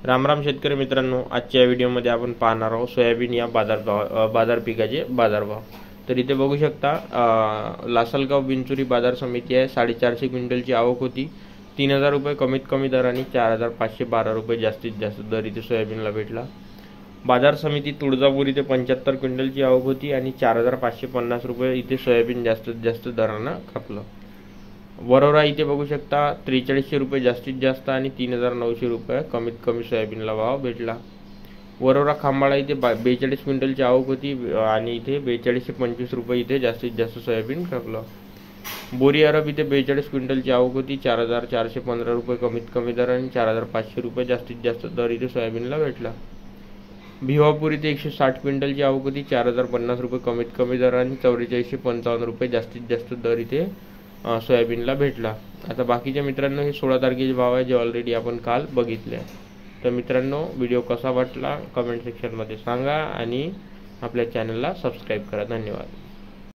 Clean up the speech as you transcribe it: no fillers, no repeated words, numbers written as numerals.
रामराम शेतकरी मित्रांनो, आजच्या व्हिडिओमध्ये आपण पाहणार आहोत सोयाबीन या बाजार पिकाचे बाजारभाव। तर इथे बघू शकता लासलगाव बिनचुरी बाजार समिती आहे। 450 क्विंटलची आवक होती। 3000 रुपये कमीत कमी दराने 4512 रुपये जास्तीत जास्त दर इथे सोयाबीनला भेटला। बाजार समिती तुळजापूर इथे 75 क्विंटलची आवक होती आणि 4550 रुपये इथे सोयाबीन जास्तीत जास्त दरानं खपलं। वरोरा इथे बघू शकता 4300 रुपये जास्तीत जास्त आणि 3900 रुपये कमीत कमी सोयाबीनला भाव भेटला। वरोरा खांबाळा इथे 42 क्विंटलची आवक होती आणि इथे 4225 रुपये इथे जास्तीत जास्त सोयाबीन खपलं। बोरी अरब इथे 42 क्विंटलची आवक होती। 4415 रुपये कमीत कमी दर आणि 4500 रुपये जास्तीत जास्त दर इथे सोयाबीनला भेटला। भिवापूर इथे 160 क्विंटलची आवक होती। 4050 रुपये कमीत कमी दर आणि 4455 रुपये जास्तीत जास्त दर इथे सोयाबीनला भेटला। आता बाकीच्या मित्रांनो हे 16 तारखेचे भाव आहे जे ऑलरेडी आपण काल बघितले आहे। तर मित्रांनो व्हिडिओ कसा वाटला कमेंट सेक्शनमध्ये सांगा आणि आपल्या चॅनलला सबस्क्राईब करा। धन्यवाद।